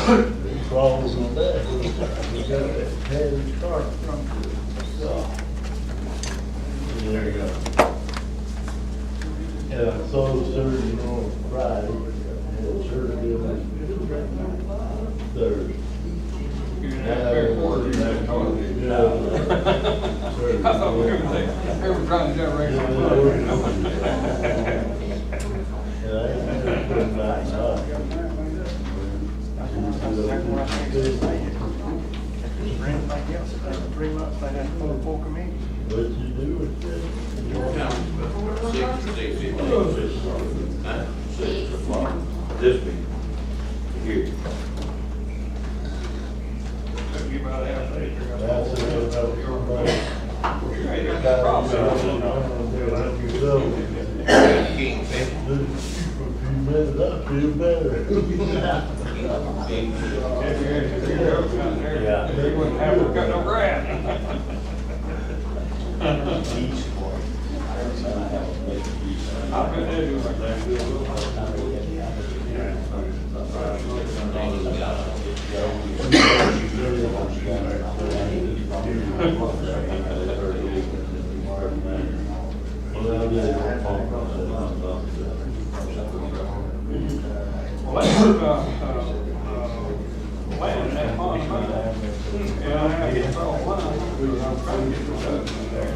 Problems with that. We got that heavy start. There you go. Yeah, so surgery on Friday, and surgery on Thursday. I thought we were trying to generate some money. Yeah, I ain't put it back up. 3 months, they had full committee. What you do with that? 6 o'clock. This meeting. Here. Took you about half an acre. That's it, that's somebody. For a few minutes, I feel better. Yeah. They wouldn't have to cut no grass. I bet they do like that. Land in that pond, yeah, I have to sell one. I'm trying to get the stuff there.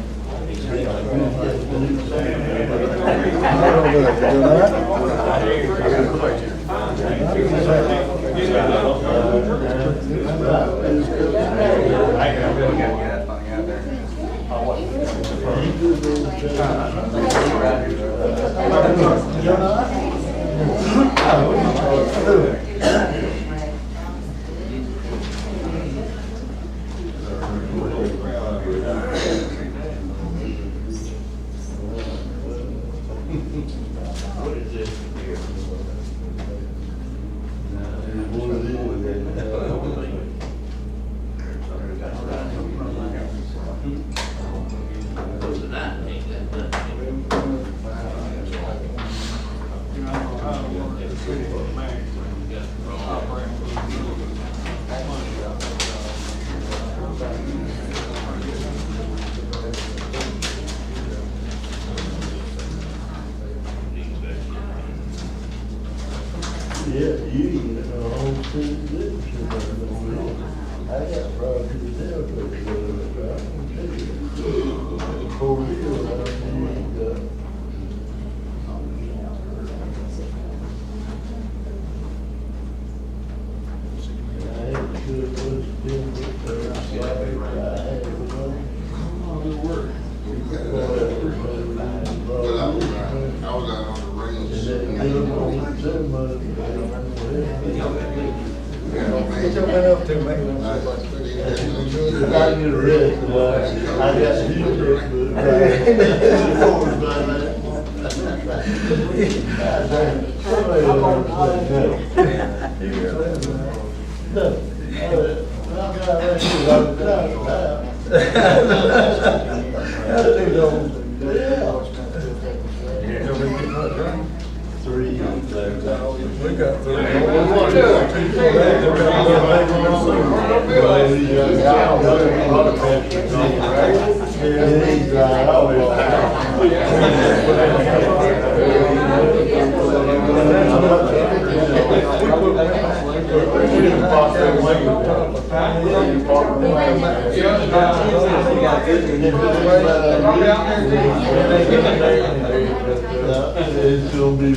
What is this here? What's the 19th? You know, I don't know how to work the city for the man. Operating for the Yeah, you eat it, whole city did. I got probably the devil for it, but I can tell you. For real, I mean, I had to do it with them, I had to go. But I was out on the range. And then they don't send money. What y'all been up to, man? I get arrested, I got you, Three. We got It's gonna be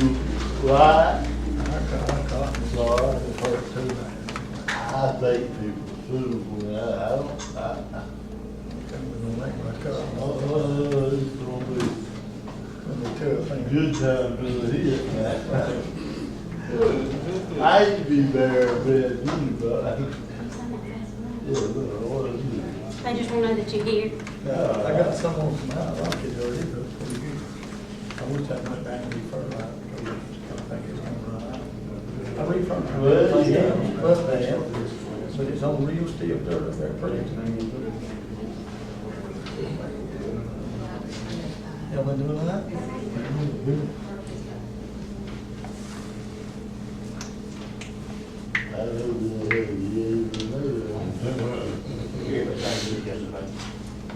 right. Sorry, it hurt too. I think people fool when I don't, it's gonna be a good time to hit, man. I used to be better than you, but yeah, what is it? They just want to know that you're here. I got someone from out Rocky already, but it's pretty good. I wish I went back and referred. I think it's gonna run out. I referred. Well, yeah. But it's on real steel dirt up there, pretty. Y'all been doing that? know the years and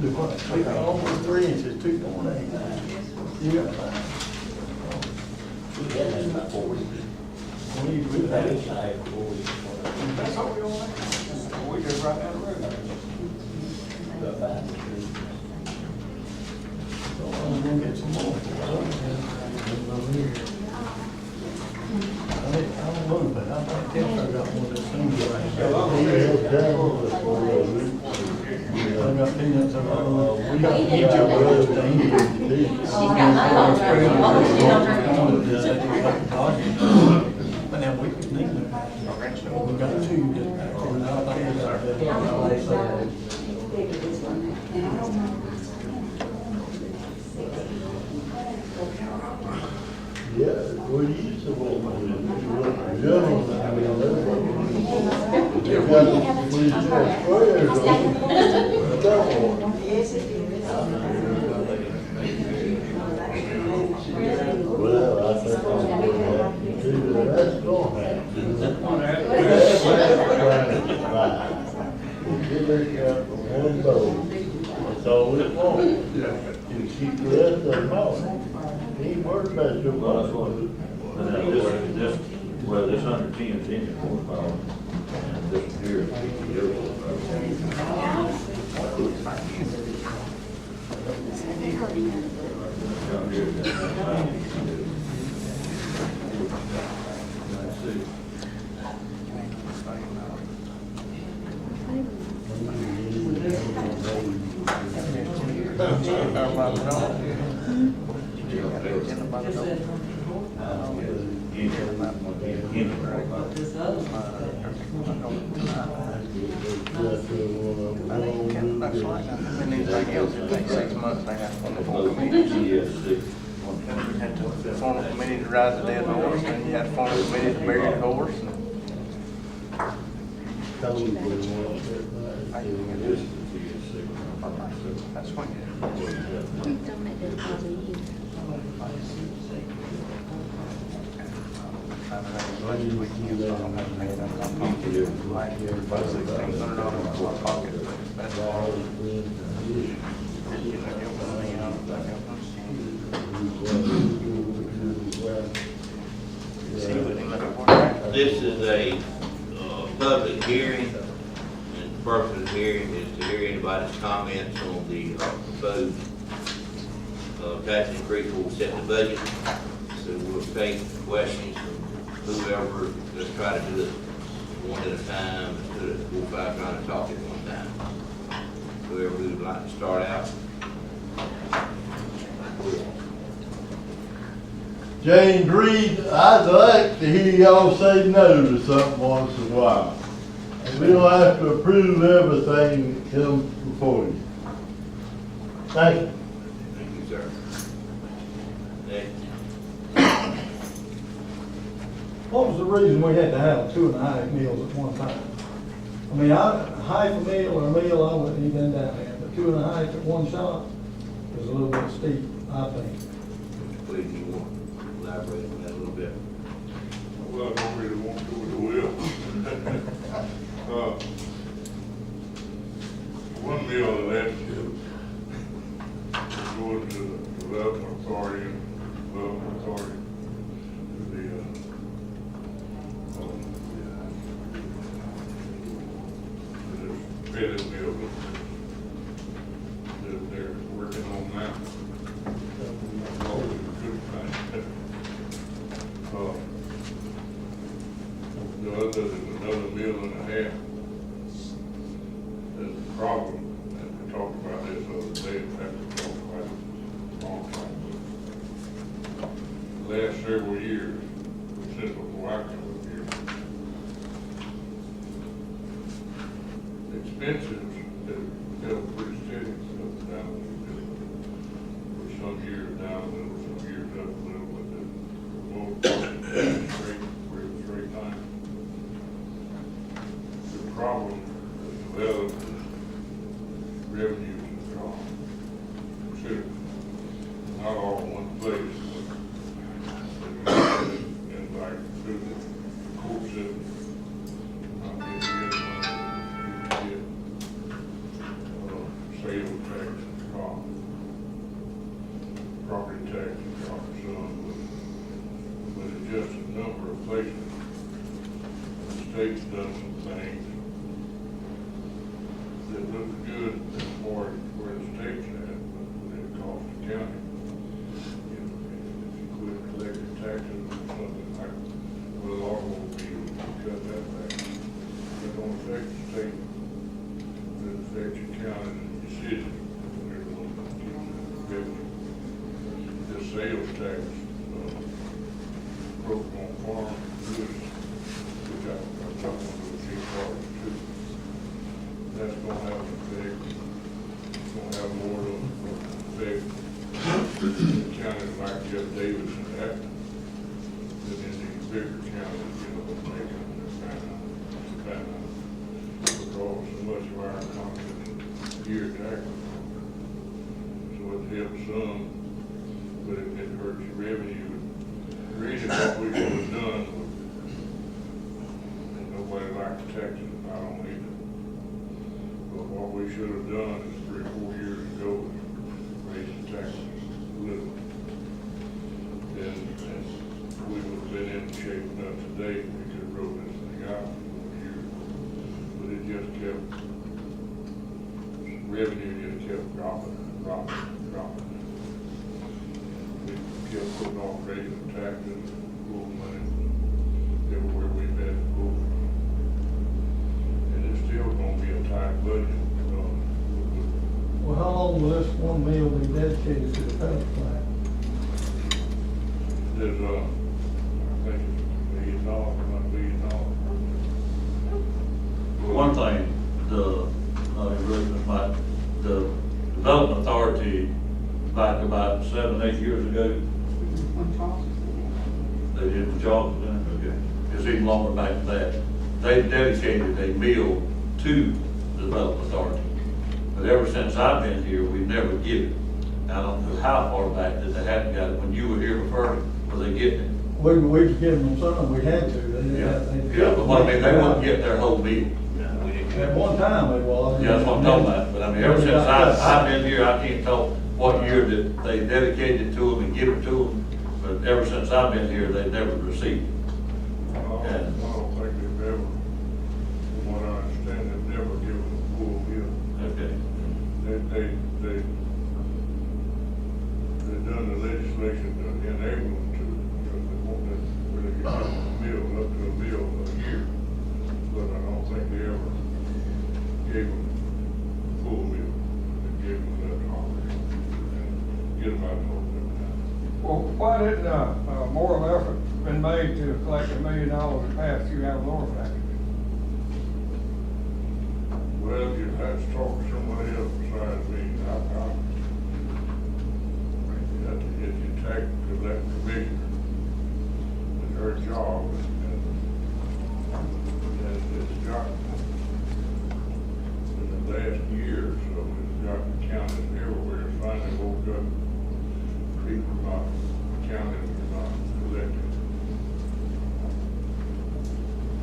Look what, almost 3 inches, 2.8. You got that? We really had it. That's all we on there. We just right down the road. So I'm gonna get some more. I don't know, but I think Kevin got one of those things right he held down with I got peanuts and we got Yeah, each of well, those they things. need to do. But now we could need them. We got 2 just back there. And I think we got that. Yeah, we used to walk with it. Gentlemen, I mean, they got, we had squares on double. Well, I think I'm gonna have to do that. That's gonna happen. Get it out from one boat. That's all we want. You keep the rest of them out. Ain't worried about your Well, that's what, money. well, this 110 is engine horsepower, and this here is 50 years horsepower. Down here, that's 96. Anything else, it takes 6 months, they have to form a committee. Yes, six. You had to form a committee to ride the dead horse, and you had to form a committee to bury the horse. and- Tell me what you want. This is the TS6. That's what you. $1,600 in my pocket. That's all. This is a public hearing, and the purpose of the hearing is to hear anybody's comments on the proposed tax increase when we set the budget. So we'll take questions from whoever, let's try to do it one at a time, instead of 4 or 5 trying to talk at one time. Whoever would like to start out. James Reed, I'd like to hear y'all say no to something once in a while. And we don't have to approve everything that comes before you. Thank you. Thank you, sir. Next. What was the reason we had to have 2.5 meals at one time? I mean, half a meal or a meal, I wouldn't even down there, but 2.5 at one shot was a little bit steep, I think. Please, you want to elaborate on that a little bit? Well, I don't really want to, but I will. One meal of that is going to the development authority, the petty meal that they're working on now. Always a good thing. The other is another meal and a half. There's a problem, and we talked about this the other day, and have to talk about it a long time. The last several years, since before I come up here, the expenses have held pretty steady, up and down. For some years down, and some years up a little, but the straight line. The problem is developed is revenues is gone. Consider not all in one place, but and like through the court system, state's done some things that look good as far as where the state's at, but when it costs the county. You know, if you quit collecting taxes or something like, well, automobile, cut that back. It don't affect the state, but it affects your county and your city. They're the ones that keep the revenue. The sales tax, broke on farm goods, which I'm talking to a few parts too. That's gonna have an effect, it's gonna have more of an effect in counties like Jeff Davis and Acton than in these bigger counties, you know, making kind of, because so much of our economy is geared to agriculture. So it helps some, but it hurts your revenue. Really what we should have done, and nobody likes taxes, I don't either. But what we should have done is 3 or 4 years ago was raise the taxes a little. And we would have been in shape enough today, we could have wrote this thing out for a year. But it just kept, revenue just kept dropping. We kept putting off raising taxes, pool money, everywhere we've had to go. And it's still gonna be a tight budget. Well, how long will this one mill be dedicated to the pellet plant? There's I think it's $1 billion, $1 billion. One thing, the Development Authority, back about 7, 8 years ago, they did the job, okay, it's even longer back than that. They dedicated a mill to the Development Authority. But ever since I've been here, we've never given it. I don't know how far back that they hadn't got it. When you were here first, were they getting it? We've given them some, we had to. Yeah, but what I mean, they wouldn't get their whole meal. At one time it was. Yeah, that's what I'm talking about, but I mean, ever since I've been here, I can't tell what year that they dedicated it to them and give it to them, but ever since I've been here, they've never received it. I don't think they've ever, from what I understand, they've never given a full bill. Okay. They've done the legislation to enable them to, because they want to really get a bill, up to a bill a year. But I don't think they ever gave them a full bill. They gave them that offer and get them out of home every time. Well, why didn't more of an effort been made to collect $1 million and pass through our lower taxes? Well, you have to talk to somebody else besides me. If you take to that commissioner, it's her job, and it's got, in the last year or so, it's got counties everywhere, finally woke up, people not, counties are not collecting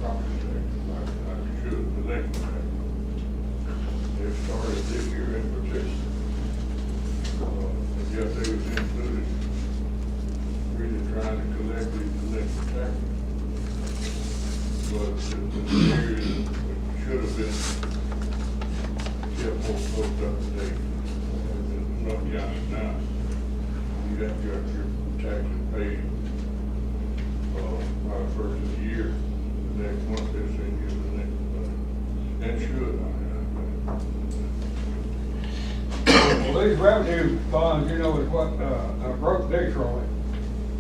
property taxes like you should, collecting taxes. They've started this year in particular. And yet they was included, really trying to collect the taxes. But the area that should have been kept more close up to date. In some counties now, you got your taxes paid by the first of the year. The next month they send you the next month. And should, Well, these revenue bonds, you know, is what, broke Dick Troy.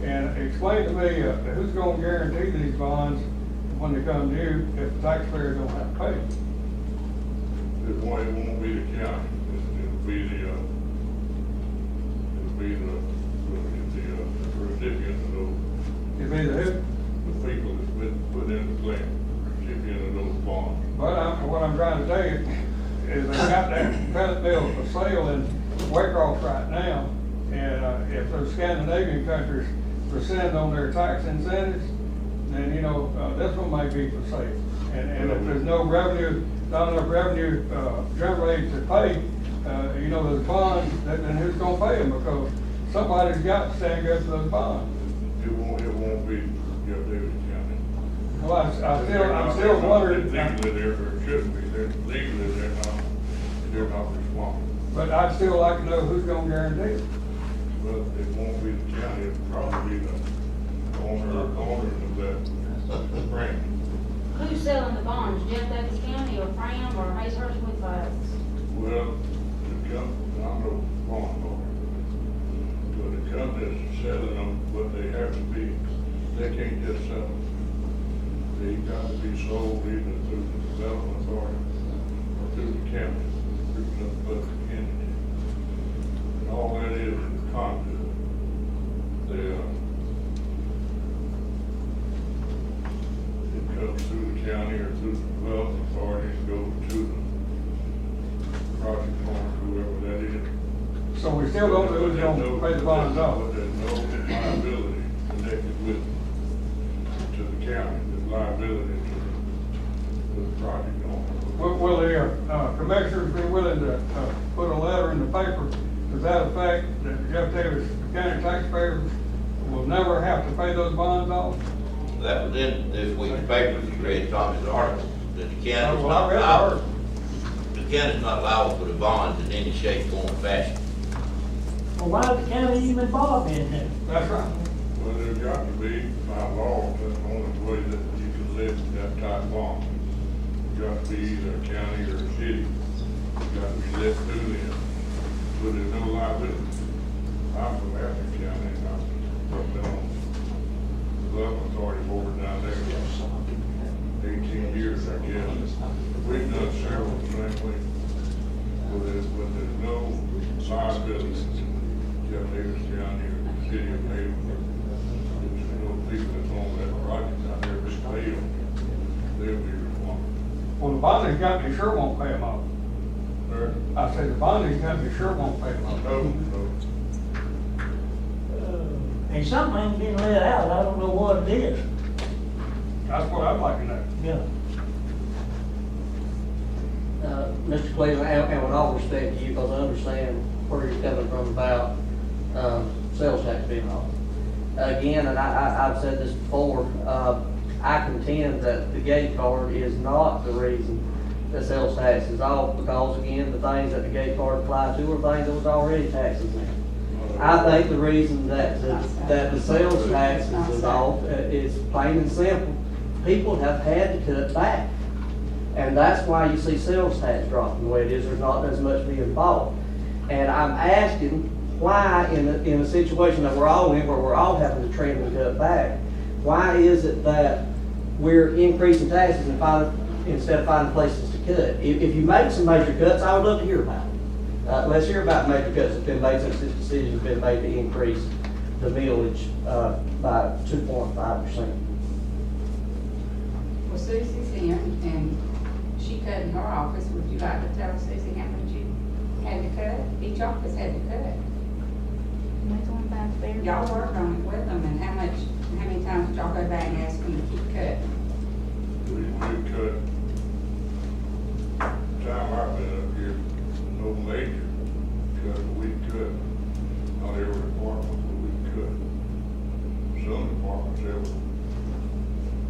And explain to me, who's gonna guarantee these bonds when they come due if the taxpayer don't have to pay? It won't be the county, it'll be the recipient of those, It'd be the who? the people that's been put in the plan, recipient of those bonds. But what I'm trying to tell you is they got that pellet mill for sale in Waycross right now. And if those Scandinavian countries rescind on their tax incentives, then, you know, this one might be for sale. And if there's no revenue, not enough revenue generated to pay, you know, those bonds, then who's gonna pay them? Because somebody's got to stand up for those bonds. It won't be Jeff Davis County. Well, I'm still wondering, Legally, there shouldn't be, legally, they're not responsible. but I'd still like to know who's gonna guarantee it. But it won't be the county, it'll probably be the owners of that brand. Who's selling the bonds, Jeff Davis County or Fram or Hazehurst with us? Well, the company, I'm no bond owner, but the company's selling them, but they have to be, they can't just sell them. They got to be sold either through the development authority or through the county, through some public entity. And all that is a conduit. It comes through the county or through the development authority and goes to the project owner, whoever that is. So we still don't know who's gonna pay the bonds off. But there's no liability connected with, to the county, there's liability to the project owner. Will the commissioners be willing to put a letter in the paper to that effect that Jeff Davis County taxpayers will never have to pay those bonds off? That was in this week's paper, if you read Tommy's article, that the county's Well, I not read the liable. article. The county's not liable for the bonds in any shape, form, or fashion. Well, why is the county even involved in it? That's right. Well, there's got to be, by law, that's the only way that you can live with that type of bond. You got to be either a county or a city. You got to be let through them, but there's no liability. I'm from Athens County, and I've been on the development authority board down there for 18 years, I guess. We've done several things, but there's no liability. Jeff Davis County or the city of Haven, there's no people that's on that project out there, if they fail, they'll be responsible. Well, the bonding company sure won't pay them off. Sir? I say the bonding company sure won't pay them off. No. And something ain't being let out, I don't know what it is. That's what I'd like to know. Yeah. Mr. Cleveland, and with all respect to you, because I understand where you're coming from about sales tax being off. Again, and I've said this before, I contend that the gate card is not the reason that sales tax is off, because again, the things that the gate card applied to are things that was already taxes in. I think the reason that the sales tax is off is plain and simple. People have had to cut back. And that's why you see sales tax dropping the way it is. There's not as much being bought. And I'm asking why in a situation that we're all in, where we're all having to trim and cut back, why is it that we're increasing taxes instead of finding places to cut? If you make some major cuts, I would love to hear about it. Let's hear about major cuts that's been made since this decision has been made to increase the millage by 2.5%. Well, Susie's here, and she cut in her office. Would you like to tell Susie how much you had to cut? Each office had to cut. That's one back there. Y'all worked on it with them, and how many times did y'all go back and ask them to keep cutting? We cut, time I've been up here, no major cut, we cut, not every department, but we cut. Some departments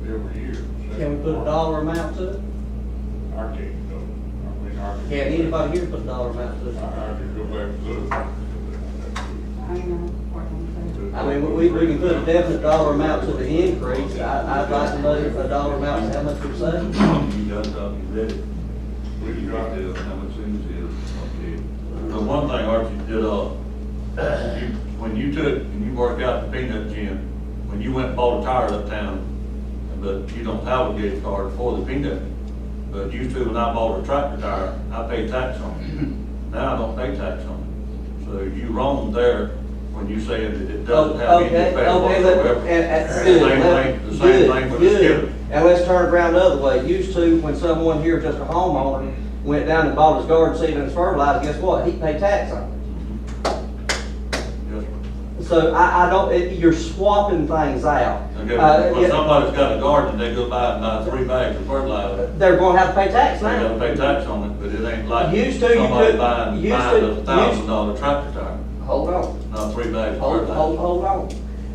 every year. Can we put a dollar amount to it? I can't know, I mean, I can. Can anybody here put a dollar amount to it? I could go back and look. I know what I'm saying. I mean, we can put a definite dollar amount to the increase. I'd like to know a dollar amount, how much we're saving. You got something ready? We've got How much is it? Okay. The one thing Archie did, when you worked out the peanut gin, when you went and bought a tire uptown, but you don't have a gift card for the peanut. But used to, when I bought a tractor tire, I paid tax on it. Now I don't pay tax on it. So you wrong there when you say that it doesn't have any effect whatsoever. The same thing with the skipper. And let's turn it around the other way. Used to, when someone here, just a homeowner, went down and bought his garden seed and his fertilizer, guess what? He paid tax on it. Yes, sir. So I don't, you're swapping things out. Okay, when somebody's got a garden, they go buy and buy 3 bags of fertilizer. They're gonna have to pay tax They gotta now. pay tax on it, but it ain't like Used to, you somebody could- buying used a to- $1,000 tractor tire, Hold on. not 3 bags of Hold fertilizer. on.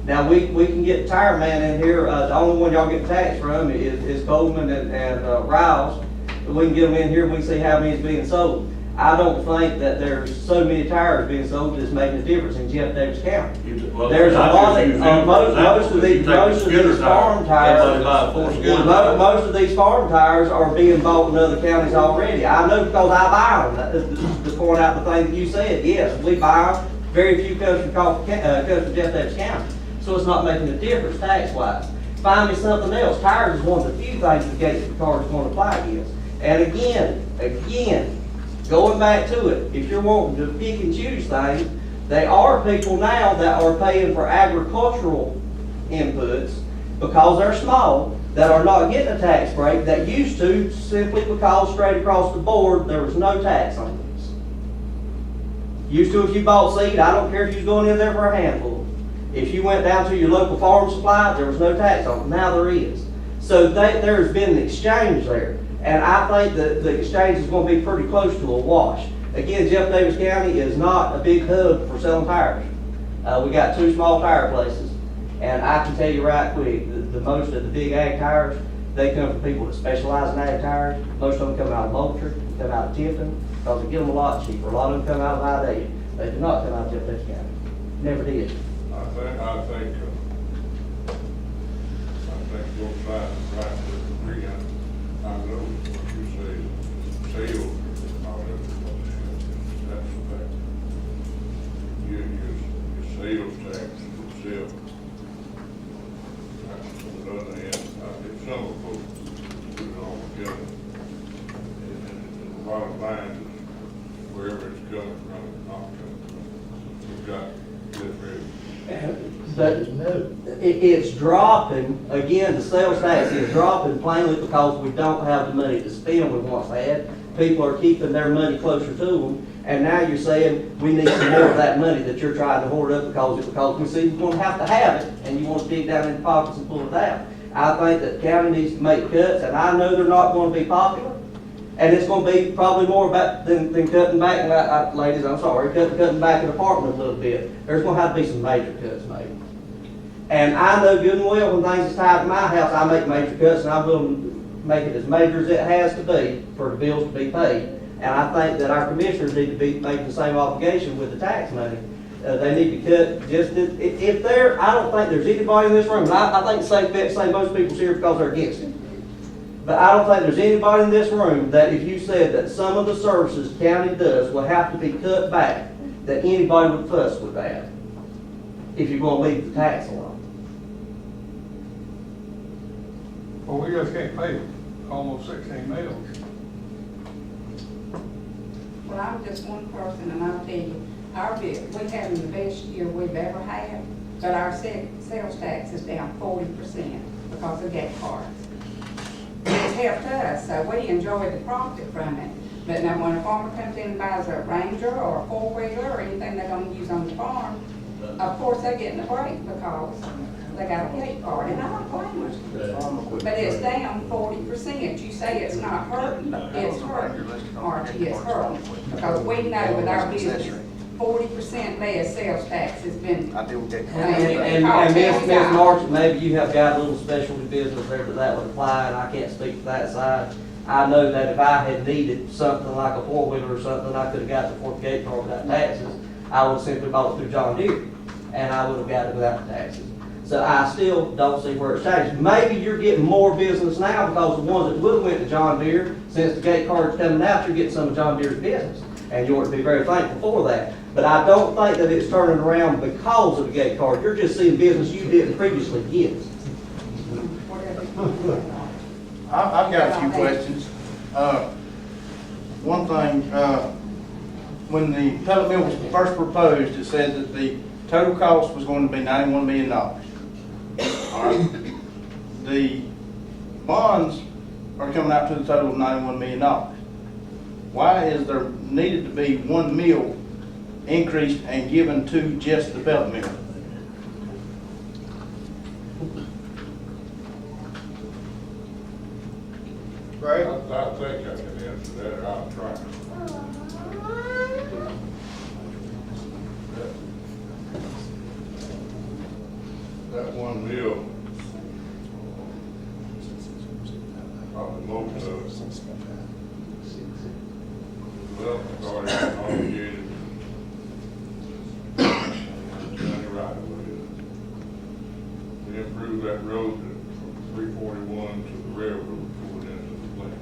Now, we can get Tire Man in here, the only one y'all get taxed from is Coleman and Riles. We can get them in here, we can see how many is being sold. I don't think that there's so many tires being sold that's making a difference in Jeff Davis County. Well, There's a I lot just of, use them for most of example. If you these, take most of scooter these farm everybody buys tires, four scooter tires. most of these farm tires are being bought in other counties already. I know because I buy them, to point out the thing that you said, yes, we buy them, very few comes from Jeff Davis County. So it's not making a difference tax-wise. Find me something else. Tires is one of the few things the Gatesville card is going to apply against. And again, going back to it, if you're wanting to pick and choose things, there are people now that are paying for agricultural inputs because they're small, that are not getting a tax break, that used to simply because straight across the board, there was no tax on this. Used to, if you bought seed, I don't care if you was going in there for a handful. If you went down to your local farm supply, there was no tax on it. Now there is. So there's been an exchange there. And I think that the exchange is going to be pretty close to a wash. Again, Jeff Davis County is not a big hub for selling tires. We got 2 small tire places. And I can tell you right quick, the most of the big ag tires, they come from people that specialize in ag tires. Most of them come out of Moultrie, come out of Tifton, because they get them a lot cheaper. A lot of them come out of Idea. They do not come out of Jeff Davis County. Never did. I think both sides are right to agree on. I know what you say, sales and all that, that's the fact. Your sales tax itself. On the other hand, I think some of folks put it all together. And the bottom line is wherever it's coming from, it's not coming from. We've got different. But it's dropping, again, the sales tax is dropping plainly because we don't have the money to spend we once had. People are keeping their money closer to them, and now you're saying we need some more of that money that you're trying to hoard up because we see you're going to have it, and you want to dig down in the pockets and pull it out. I think that the county needs to make cuts, and I know they're not going to be popular. And it's going to be probably more about than cutting back, ladies, I'm sorry, cutting back an apartment a little bit. There's going to have to be some major cuts made. And I know good and well when things is tied to my house, I make major cuts, and I'm willing to make it as major as it has to be for the bills to be paid. And I think that our commissioners need to be making the same obligation with the tax money. They need to cut just, if they're, I don't think there's anybody in this room, and I think it's safe bet to say most people's here because they're against it. But I don't think there's anybody in this room that if you said that some of the services the county does will have to be cut back, that anybody would fuss with that, if you're going to leave the tax alone. Well, we just can't pay almost 16 mills. Well, I'm just one person, and I'll tell you, we're having the best year we've ever had, but our sales tax is down 40% because of gas cards. It's helped us, so we enjoy the profit from it. But now when a farmer comes in and buys a Ranger or a 4-wheeler or anything they're gonna use on the farm, of course they're getting a break because they got a gate card, and I don't blame them. But it's down 40%. You say it's not hurting, but it's hurting, Archie, it's hurting. Because we know with our business, 40% less sales tax has been. I deal with that. And Ms. Marshall, maybe you have got a little specialty business there that would apply, and I can't speak to that side. I know that if I had needed something like a 4-wheeler or something, I could have got the Fort Gate Card without taxes. I would have simply bought it through John Deere, and I would have got it without the taxes. So I still don't see where it's changed. Maybe you're getting more business now because the ones that would have went to John Deere, since the gate card's coming out, you're getting some of John Deere's business. And you ought to be very thankful for that. But I don't think that it's turning around because of the gate card. You're just seeing business you didn't previously get. I've got a few questions. One thing, when the pellet mill was first proposed, it said that the total cost was going to be $91 million. All right. The bonds are coming out to the total of $91 million. Why is there needed to be one mill increased and given to just the pellet mill? Right. I think I can answer that, or I'll try. one mill, probably most of it. Well, it's already obligated. County right away. We improved that road from 341 to the railroad going into the plant.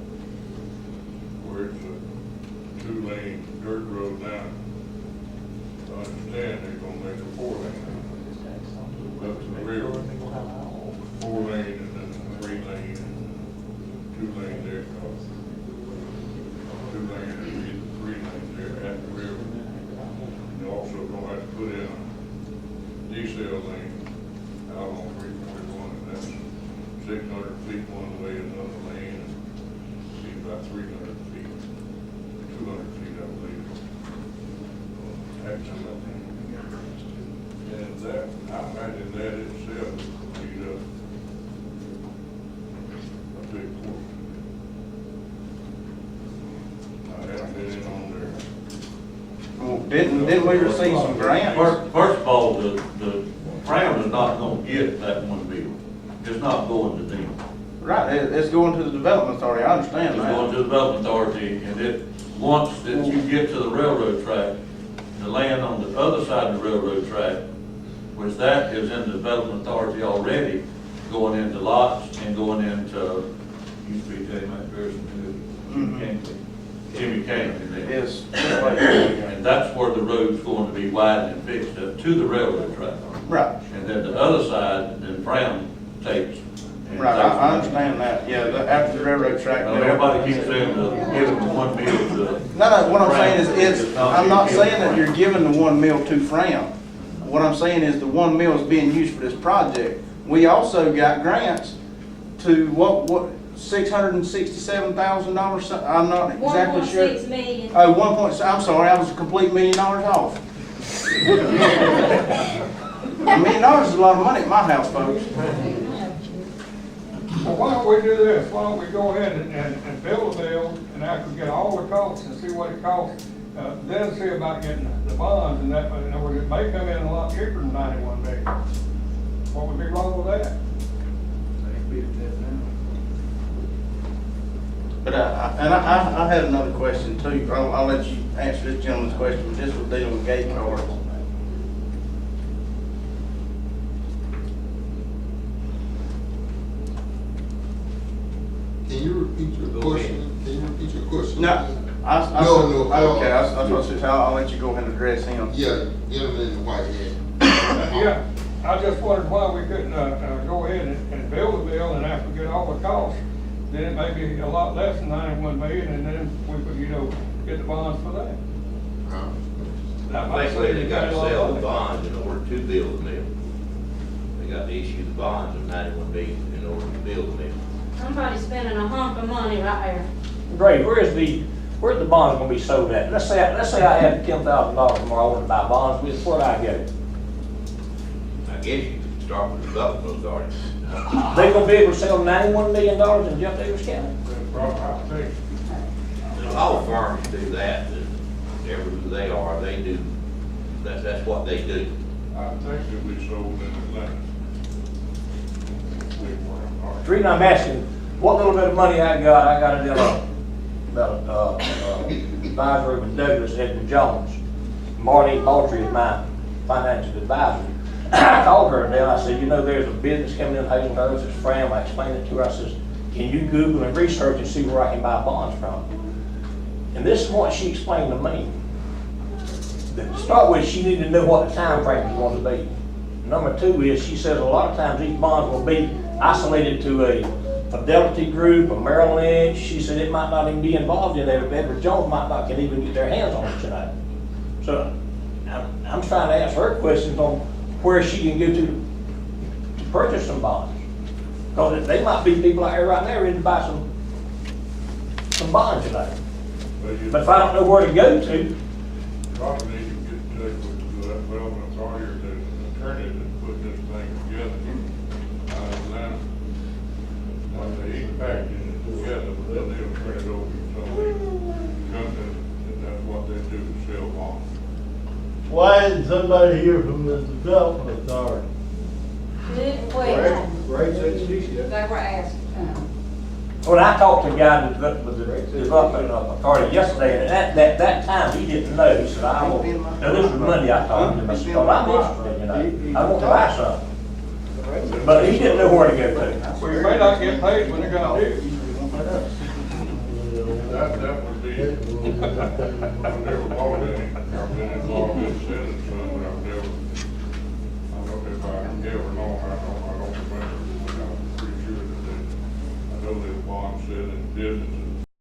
Where it's a 2-lane dirt road now. I understand they're gonna make a 4-lane. Up to the railroad. 4-lane and then 3-lane and 2-lane there. 2-lane and 3-lane there at the railroad. You also gonna have to put in a decel lane out on 341, and that's 600 feet one way, another lane, and see about 300 feet, 200 feet, I believe. Excellent. And that, I imagine that itself would lead up a big portion. I haven't been in on there. Well, didn't we receive some grants? First of all, the Crown is not gonna get that one bill. It's not going to them. Right, it's going to the development authority, I understand It's that. going to the development authority, and once that you get to the railroad track, the land on the other side of the railroad track, which that is in the development authority already, going into lots and going into, used to be J. McPherson, Jimmy Cannon there. Yes. And that's where the road's going to be widened and fixed up to the railroad track. Right, And then the other side, then Brown takes. and right, takes I understand that, yeah, after the railroad track. Now, everybody keeps saying to give them the 1 mill to. No, what I'm saying is, It's not I'm not being saying that given. you're giving the 1 mill to Fram. What I'm saying is the 1 mill is being used for this project. We also got grants to what, $667,000, I'm not exactly sure. 1.6 million. Oh, 1 point, I'm sorry, I was a complete $1 million off. $1 million is a lot of money at my house, folks. Well, why don't we do this? Why don't we go ahead and build a bill, and after we get all the costs and see what it costs, then see about getting the bonds, and that, in other words, it may come in a lot cheaper than 91 million. What would be wrong with that? But I had another question too. I'll let you answer this gentleman's question, but this was dealing with gate cards. Can you repeat your question? Can you repeat your question? No, No. Okay, that's what I said. I'll let you go ahead and address him. Yeah, gentleman in the white hat. Yeah, I just wondered why we couldn't, go ahead and build a bill, and after we get all the costs, then it may be a lot less than 91 million, and then we could, get the bonds for that. That might Basically, save they the got to county a lot sell of the money. bonds in order to build the mill. They got to issue the bonds of 91 million in order to build the mill. Somebody's spending a hunk of money right there. Ray, where's the bonds gonna be sold at? Let's say I had $10,000 tomorrow, I wanted to buy bonds with, where'd I get it? I guess you could start with the development authority. They gonna be able to sell $91 million in Jeff Davis County? I think, There's all firms do that, whatever who they are, they do, that's what they do. I think that we sold in Atlanta. The reason I'm asking, what little bit of money I got a deal about advisory with Douglas Edwin Jones. Marlene Moultrie is my financial advisor. I called her today and I said, there's a business coming in Hazelhurst, it's Fram. I explained it to her. I says, can you Google and research and see where I can buy bonds from? And this is what she explained to me. To start with, she needed to know what the time frame was going to be. Number two is, she says a lot of times these bonds will be isolated to a Fidelity Group, a Merrill Lynch. She said it might not even be involved in it. Edward Jones might not can even get their hands on it tonight. So I'm trying to ask her questions on where she can go to purchase some bonds. Because they might be people out there right now ready to buy some bonds tonight. But if I don't know where to go to, Probably need to get in touch with the development authority or the attorney that put this thing together. Atlanta, they packaging it together, but then they'll turn it over to somebody, company, and that's what they do to sell bonds. Why isn't somebody here from the development authority? Good. Well, They were asked, When I talked to the guy that was the development authority yesterday, and at that time, he didn't know, he said, I will, now this was Monday, I talked to him, I said, well, I'm interested, I want to buy something. But he didn't know where to go to. Well, you may not get paid when they're gonna do it. That would be, whenever